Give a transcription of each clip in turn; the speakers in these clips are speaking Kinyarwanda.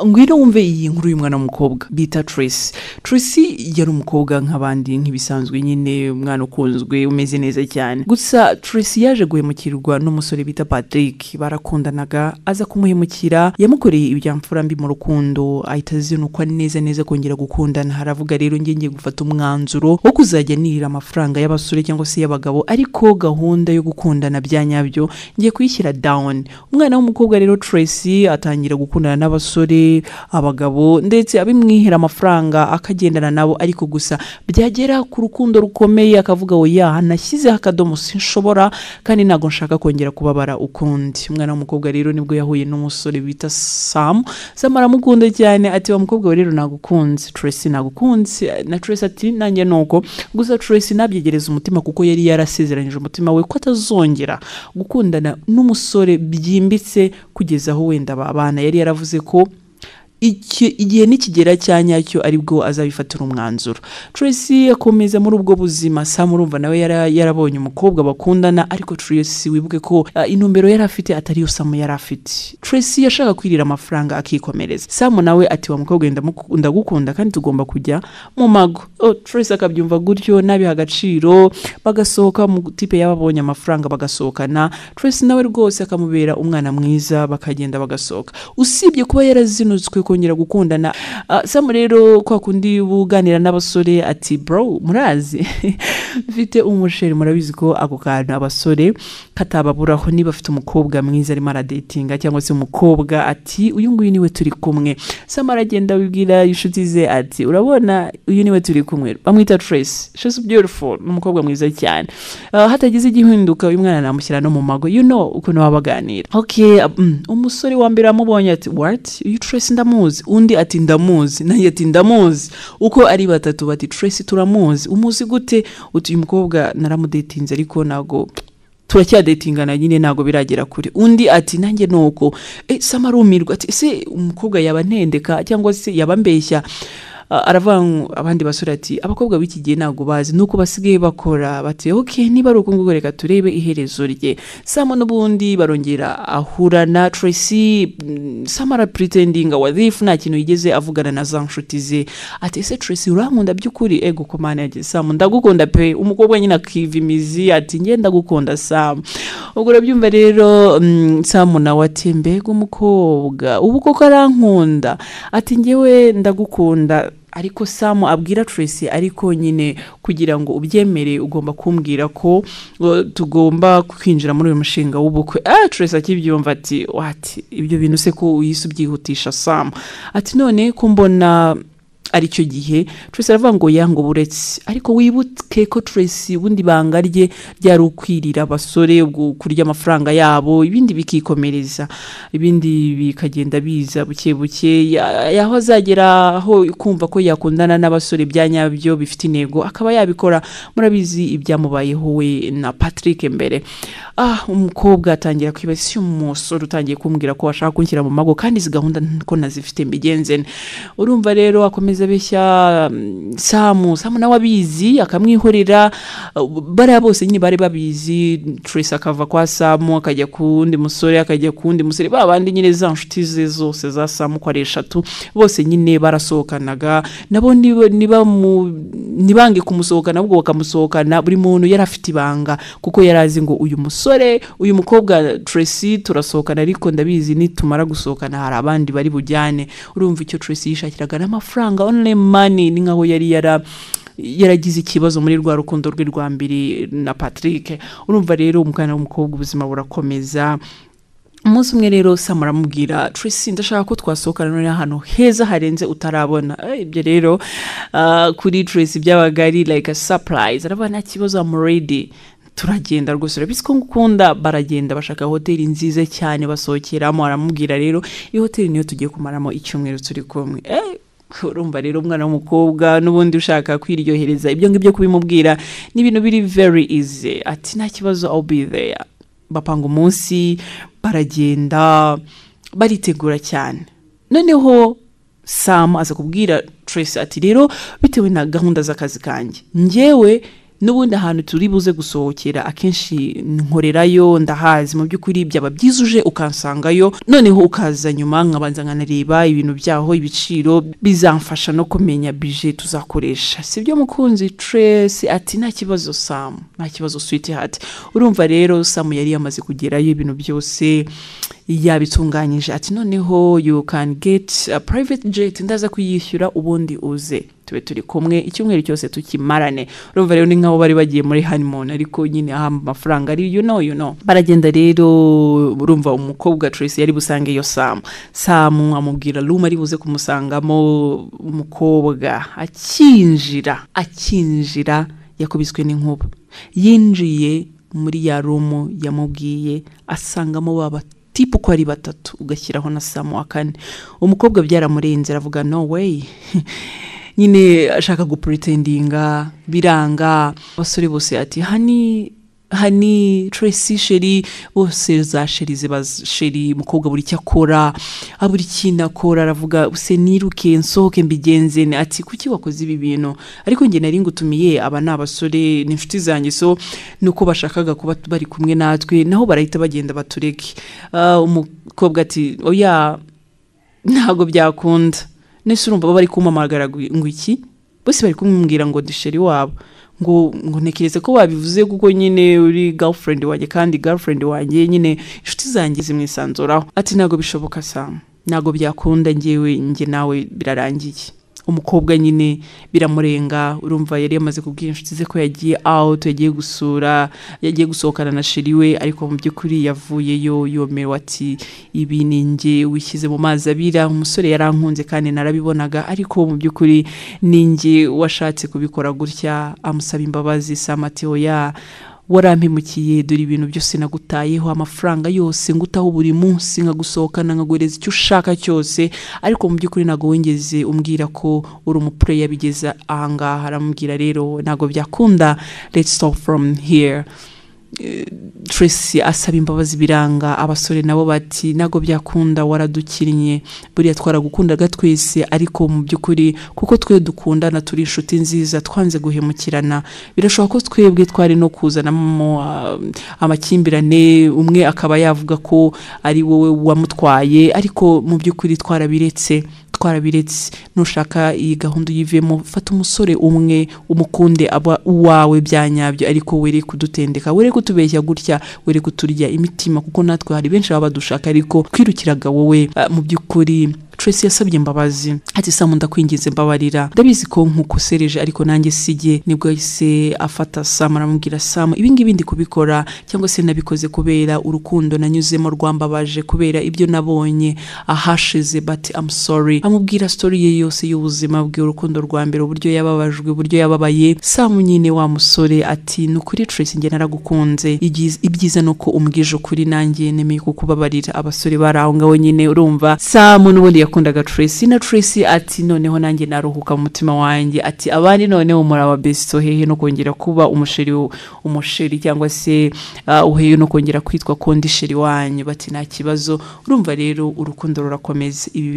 ngwino wumve iyi nkuru y'umwana w'umukobwa bita Tracy yari umukobwa nk'abandi nk'ibisanzwe nyine umwana ukunzwe umeze neza cyane gusa Tracy yaje guhemukirwa n'umusore bita Patrick barakundanaga aza kumuhemukira yamukoreye ibyamfura mbi mu rukundo ahita azinukwa neza kongera gukundana haravuga rero ngiye gufata umwanzuro wo kuzajya nirira amafaranga y'abasore cyangwa se y'abagabo ariko gahunda yo gukundana byanyabyo ngiye kuyishyira down umwana w'umukobwa rero Tracy atangira gukundana n'abasore abagabo ndetse abimwihera amafaranga akagendana nabo ariko gusa byagera ku rukundo rukomeye akavuga ngo ya nashyize akadomo sinshobora kandi nago nshaka kongera kubabara ukundi umwana w'umukobwa rero nibwo yahuye n'umusore bita Sam aramukunda cyane ati wa mukobwa rero nagukunze Tracy nagukunze na Tracy ati nanjye nuko gusa Tracy nabyegereza umutima kuko yari yarasezeranyije umutima we ko atazongera gukundana n'umusore byimbitse kugeza aho wenda abana yari yaravuze ko igihe nikigera cyanyacyo aribwo azabifatira umwanzuro Tracy akomeza muri ubwo buzima Sam urumva nawe yarabonye umukobwa bakundana ariko Tracy wibuke ko intumbero yari afite atari yo Sam yari afite Tracy yashaka kwirira amafaranga akikomereza Sam nawe ati wa mukobwa ndagukunda kandi tugomba kujya mu mago Tracy akabyumva gutyo nabi hagaciro bagasohoka mu tipe yababonye amafaranga bagasohokana Tracy nawe rwose akamubera umwana mwiza bakagenda bagasohoka usibye kuba yarazinutswe kongera gukundana Sam rero kwa kundi buganira n'abasore ati bro murazi mfite umusheri murabizi ko ako kantu abasore katababuraho niba afite umukobwa mwiza arimo aradatinga cyangwa se umukobwa ati uyu nguyu niwe turi kumwe Sam aragenda abibwira inshuti ze ati urabona uyu niwe turi kumwe bamwita Tracy she's beautiful n'umukobwa mwiza cyane hatagize igihinduka uyu mwana namushyira no mu mago uko nabaganira umusore wa mbere amubonye ati what you Tracy ndamuzi undi ati ndamuzi nanjye ati ndamuzi uko ari batatu bati Tracy turamuzi umuzi gute uyu mukobwa naramudatinze ariko nago turacyadetingana nyine nago biragera kure undi ati nanjye nuko Sam arumirwa ati ese umukobwa yaba ntendeka cyangwa se yaba mbeshya aravuga abandi basore ati abakobwa b'iki gihe nago bazi nuko basigaye bakora bati niba ari uko ngo reka turebe iherezo rye Sam n'ubundi barongera ahura na Tracy Sam pretendinga wadhifu nta kintu yigeze avugana na za nshuti ze ati ese Tracy urankunda by'ukuri ego komana yagize Sam ndagukunda pe umukobwa nyine akivimizi ati nge ndagukunda Sam ubwo urabyumva rero Sam nawe ati mbega umukobwa ubu koko arankunda ati ngewe ndagukunda ariko Sam abwira Tracy ariko nyine kugira ngo ubyemere ugomba kumbwira ko tugomba kwinjira muri uyu mushinga w'ubukwe Tracy akibyumva ati wati ibyo bintu se ko uyise ubyihutisha Sam ati none ko mbona ari cyo gihe Tracy aravuga ngo yango buretse ariko wibuke ko Tracy bundi banga rye ryari ukwirira abasore kurya amafaranga yabo ibindi bikikomereza ibindi bikagenda biza buke yaho azagera aho kumva ko yakundana n'abasore byanyabyo bifite intego akaba yabikora murabizi ibyamubayeho we na Patrick mbere umukobwa atangira kwibasa umusore utangiye kumbwira ko ashaka kunshyira mu mago kandi zigahunda ko nazifite mbigenze urumva rero akomeza beshya Sam nawe abizi akamwihorera bari bose nyine bari babizi Tracy akava kwa Sam akajya kundi musore akajya kundi musore babandi nyine za nshuti ze zose za Sam ko ari eshatu bose nyine barasohokanaga nabo nibange kumusohokana ahubwo bakamusohokana buri muntu yari afite ibanga kuko yarazi ngo uyu mukobwa Tracy turasohokana ariko ndabizi nitumara gusohokana hari abandi bari bujyane urumva icyo Tracy yishakiraga n'amafaranga only money ni nkaho yari yaragize ikibazo muri rwa rukundo rwe rwa mbere na Patrick urumva rero umwana w'umukobwa ubuzima burakomeza umunsi umwe rero Sam aramubwira Tracy ndashaka ko twasohokana none ahantu heza harenze utarabona ibyo rero kuri Tracy byabagari like a surprise aravuga nta kibazo I'm ready turagenda rwose urabise ko ngukunda baragenda bashaka hoteli nziza cyane basohokeramo aramubwira rero iyi hoteli niyo tugiye kumaramo icyumweru turi kumwe urumva rero umwana w'umukobwa n'ubundi ushaka kwiryohereza ibyo ngibyo kubimubwira ni ibintu biri very easy ati nta kibazo I'll be there bapanga umunsi baragenda baritegura cyane noneho Sam aza kubwira Tracy ati rero bitewe na gahunda z'akazi kanjye ngewe n'ubundi ahantu turi buze gusohokera akenshi nkorerayo ndahazi mu by'ukuri byaba byizuje ukansangayo noneho ukaza nyuma nkabanza nkanareba ibintu byaho ibiciro bizamfasha no kumenya budget tuzakoresha sibyo mukunzi Tracy ati nta kibazo Sam nta kibazo sweetheart urumva rero Sam yari yamaze kugerayo ibintu byose yabitunganyije ati noneho you can get a private jet ndaza kuyishyura ubundi uze tube turi kumwe icyumweru cyose tukimarane urumva rero ni nk'aho bari bagiye muri honeymoon ariko nyine aha amafaranga ari you know baragenda rero urumva umukobwa Tracy yari busange iyo Sam amubwira Luma ari buze kumusangamo umukobwa akinjira yakubiswe n'inkuba yinjiye muri ya room yamubwiye asangamo baba tipu ko ari batatu ugashyiraho na Sam wa kane umukobwa byaramurenze aravuga no way nyine ashaka gupretendinga biranga abasore bose ati hani Tracy sheri bose za sheri zibasheri mukobwa buri cyakora aburi kinakora aravuga use niruke nsohoke mbigenze ati kuki wakoze ibi bintu ariko nge nari ngutumiye aba nabasore n'inshuti zanjye so nuko bashakaga kuba bari kumwe natwe naho barahita bagenda batureke umukobwa ati oya ntago byakunda nese urumva bari kumamagara ngo iki bose bari kumubwira ngo disheri wabo ngo ntekereze ko babivuze kuko nyine uri girlfriend wanjye kandi girlfriend wanjye nyine inshuti zanjye zimwisanzuraho ati nago bishoboka Sam nago byakunda nge nawe birarangiye umukobwa nyine biramurenga urumva yari yamaze kubwira inshuti ze ko yagiye out yagiye gusura yagiye gusohokana na sheri we ariko mu by'ukuri yavuyeyo yomewe ati ibi ninjye wishyize mu mazi abira umusore yarankunze kandi narabibonaga ariko mu by'ukuri ninjye washatse kubikora gutya amusaba imbabazi Sam ati oya warampimukiye dore ibintu byose nagutayeho amafaranga yose ngutaho buri munsi nkagusohokana nkagureza icyo ushaka cyose ariko mu by'ukuri nago wengeze umbwira ko uri umuplayer bigeza ahangaha aramubwira rero nago byakunda let's stop from here Tracy asaba imbabazi biranga abasore nabo bati nago byakunda waradukinnye buriya twaragukundaga twese ariko mu by'ukuri kuko twe dukundana turi inshuti nziza twanze guhemukirana birashoboka ko twebwe twari no kuzanamo amakimbirane umwe akaba yavuga ko ari wowe wamutwaye ariko mu by'ukuri twarabiretse nushaka iyi gahunda yivemo fata umusore umwe umukunde aba uwawe byanyabyo ariko were kudutendeka were kutubeshya gutya were kuturya imitima kuko natwe hari benshi baba dushaka ariko kwirukiraga wowe mu by'ukuri Tracy yasabye imbabazi ati Sam ndakwingize mbabarira ndabizi ko nkukosereje ariko nanjye sije nibwo yise afata Sam aramubwira Sam ibingibi ndi kubikora cyangwa se nabikoze kubera urukundo nanyuzemo rwambabaje kubera ibyo nabonye ahashize but I'm sorry amubwira story ye yose y'ubuzima bwe urukundo rwa mbere uburyo yababajwe uburyo yababaye Sam nyine wa musore ati nukuri Tracy nge naragukunze ibyiza nuko umbwije ukuri nanjye nemeye kukubabarira abasore baraho ngaho nyine urumva Sam n'ubundi yakundaga Tracy na Tracy ati noneho nanjye naruhuka mu mutima wanjye ati abandi noneho muraba besto hehe no kongera kuba umusheri cyangwa se uheyo no kongera kwitwa kondisheri wanyu bati nta kibazo urumva rero urukundo rurakomeza ibi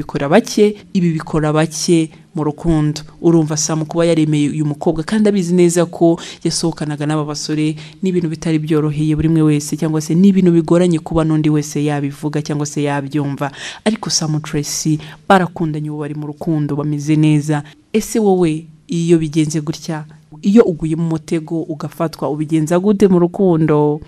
bikora bake mu rukundo urumva Sam kuba yaremeye uyu mukobwa kandi abizi neza ko yasohokanaga n'aba basore n'ibintu bitari byoroheye buri mwe wese cyangwa se n'ibintu bigoranye kuba n'undi wese yabivuga cyangwa se yabyumva ariko Sam Tracy barakundanye ubu bari mu rukundo bameze neza ese wowe iyo bigenze gutya iyo uguye mu mutego ugafatwa ubigenza gute mu rukundo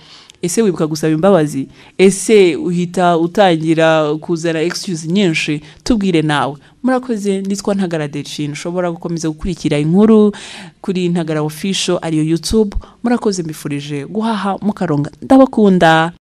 ese wibuka gusaba imbabazi ese uhita utangira kuzana excuse nyinshi tubwire nawe murakoze nitwa Ntagara Delphine ushobora gukomeza gukurikira inkuru kuri Ntagara official ariyo YouTube murakoze mbifurije guhaha mukaronga ndabakunda